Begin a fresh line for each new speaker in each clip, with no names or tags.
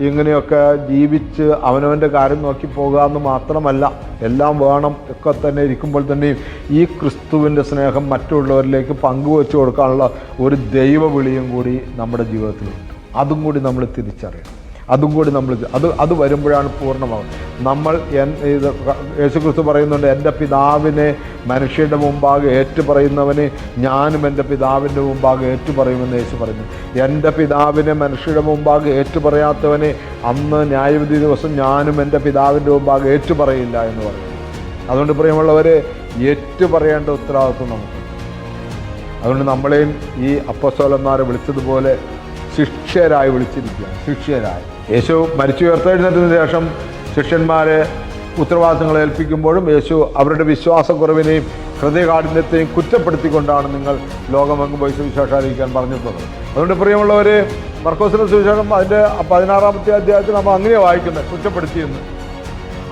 ഇങ്ങനെയൊക്കെ ജീവിച്ച് അവനവൻ്റെ കാര്യം നോക്കി പോകുക എന്ന് മാത്രമല്ല, എല്ലാം വേണം ഒക്കെ തന്നെ ഇരിക്കുമ്പോൾ തന്നെയും ഈ ക്രിസ്തുവിൻ്റെ സ്നേഹം മറ്റുള്ളവരിലേക്ക് പങ്കുവെച്ചു കൊടുക്കാനുള്ള ഒരു ദൈവവിളിയും കൂടി നമ്മുടെ ജീവിതത്തിലുണ്ട്. അതും കൂടി നമ്മൾ തിരിച്ചറിയണം. അതും കൂടി നമ്മൾ അത് വരുമ്പോഴാണ് പൂർണ്ണമാകുന്നത്. നമ്മൾ ഇത് യേശുക്രിസ്തു പറയുന്നുണ്ട്, എൻ്റെ പിതാവിനെ മനുഷ്യരുടെ മുമ്പാകെ ഏറ്റുപറയുന്നവന് ഞാനും എൻ്റെ പിതാവിൻ്റെ മുമ്പാകെ ഏറ്റുപറയുമെന്ന് യേശു പറയുന്നു. എൻ്റെ പിതാവിനെ മനുഷ്യരുടെ മുമ്പാകെ ഏറ്റുപറയാത്തവനെ അന്ന് ന്യായവിധി ദിവസം ഞാനും എൻ്റെ പിതാവിൻ്റെ മുമ്പാകെ ഏറ്റുപറയില്ല എന്ന് പറയുന്നു. അതുകൊണ്ട് പ്രിയമുള്ളവരെ, ഏറ്റുപറയേണ്ട ഉത്തരവാദിത്വം നമുക്ക്. അതുകൊണ്ട് നമ്മളെയും ഈ അപ്പോസ്തലന്മാരെ വിളിച്ചതുപോലെ ശിഷ്യരായി വിളിച്ചിരിക്കുകയാണ്. ശിഷ്യരായി യേശു മരിച്ചു ഉയർത്തെഴുന്നേറ്റതിന് ശേഷം ശിഷ്യന്മാരെ ഉത്തരവാദിത്തങ്ങൾ ഏൽപ്പിക്കുമ്പോഴും യേശു അവരുടെ വിശ്വാസക്കുറവിനെയും ഹൃദയകാഠിന്യത്തെയും കുറ്റപ്പെടുത്തിക്കൊണ്ടാണ് നിങ്ങൾ ലോകമെങ്ങും പോയി സുവിശേഷം അറിയിക്കാൻ പറഞ്ഞിട്ടുള്ളത്. അതുകൊണ്ട് പ്രിയമുള്ളവർ, മർക്കോസിന്റെ സുവിശേഷം അതിൻ്റെ 16-ാമത്തെ അധ്യായത്തിൽ നമ്മൾ അങ്ങനെയാണ് വായിക്കുന്നത്, കുറ്റപ്പെടുത്തിയെന്ന്.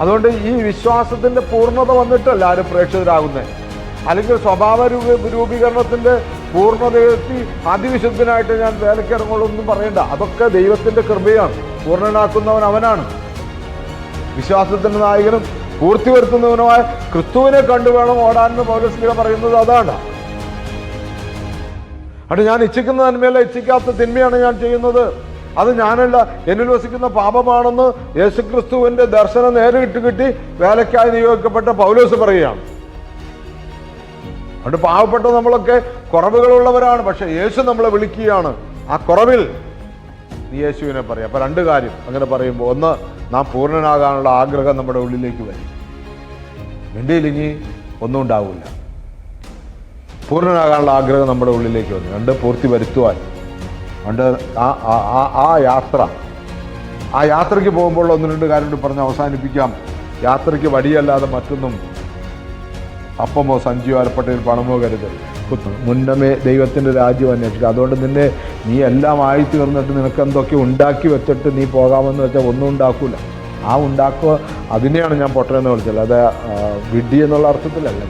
അതുകൊണ്ട് ഈ വിശ്വാസത്തിൻ്റെ പൂർണ്ണത വന്നിട്ടല്ല ആരും പ്രേക്ഷിതരാകുന്നത്, അല്ലെങ്കിൽ സ്വഭാവ രൂപീകരണത്തിൻ്റെ പൂർണ്ണതയെത്തി അതിവിശുദ്ധനായിട്ട് ഞാൻ വേലയ്ക്ക് ഇറങ്ങുള്ളൊന്നും പറയണ്ട. അതൊക്കെ ദൈവത്തിൻ്റെ കൃപയാണ്. പൂർണ്ണനാക്കുന്നവൻ അവനാണ്. വിശ്വാസത്തിൻ്റെ നായകനും പൂർത്തി വരുത്തുന്നവനുമായ ക്രിസ്തുവിനെ കണ്ടുവേണം ഓടാനെന്ന് പൗലോസ് പറയുന്നത് അതാണ്. അത് ഞാൻ ഇച്ഛിക്കുന്ന നന്മയല്ല, ഇച്ഛിക്കാത്ത തിന്മയാണ് ഞാൻ ചെയ്യുന്നത്, അത് ഞാനല്ല എന്നിൽ വസിക്കുന്ന പാപമാണെന്ന് യേശുക്രിസ്തുവിൻ്റെ ദർശനം നേരിട്ട് കിട്ടി വേലയ്ക്കായി നിയോഗിക്കപ്പെട്ട പൗലോസ് പറയുകയാണ്. അതുകൊണ്ട് പാവപ്പെട്ട നമ്മളൊക്കെ കുറവുകളുള്ളവരാണ്, പക്ഷെ യേശു നമ്മളെ വിളിക്കുകയാണ്. ആ കുറവിൽ നീ യേശുവിനെ പറയാം. അപ്പം രണ്ട് കാര്യം അങ്ങനെ പറയുമ്പോൾ, ഒന്ന്, നാം പൂർണ്ണനാകാനുള്ള ആഗ്രഹം നമ്മുടെ ഉള്ളിലേക്ക് വരും. എൻ്റെ ഇനി ഒന്നും ഉണ്ടാവില്ല. പൂർണ്ണനാകാനുള്ള ആഗ്രഹം നമ്മുടെ ഉള്ളിലേക്ക് വന്നു. രണ്ട്, പൂർത്തി വരുത്തുവാൻ. അതുകൊണ്ട് ആ യാത്രയ്ക്ക് പോകുമ്പോൾ ഒന്ന് രണ്ട് കാര്യം പറഞ്ഞ് അവസാനിപ്പിക്കാം. യാത്രയ്ക്ക് വടിയല്ലാതെ മറ്റൊന്നും അപ്പമോ സഞ്ചിയോ അരപ്പട്ടയിൽ പണമോ കരുതൽ. മുന്നമേ ദൈവത്തിൻ്റെ രാജ്യം അന്വേഷിക്കുക. അതുകൊണ്ട് നീ എല്ലാം ആയി തീർന്നിട്ട് നിനക്ക് എന്തൊക്കെ ഉണ്ടാക്കി വെച്ചിട്ട് നീ പോകാമെന്ന് വെച്ചാൽ ഒന്നും ഉണ്ടാക്കില്ല. ആ ഉണ്ടാക്കുക അതിനെയാണ് ഞാൻ പൊട്ടനെന്ന് വിളിച്ചത്, അത് വിഡ്ഢി എന്നുള്ള അർത്ഥത്തിലല്ല.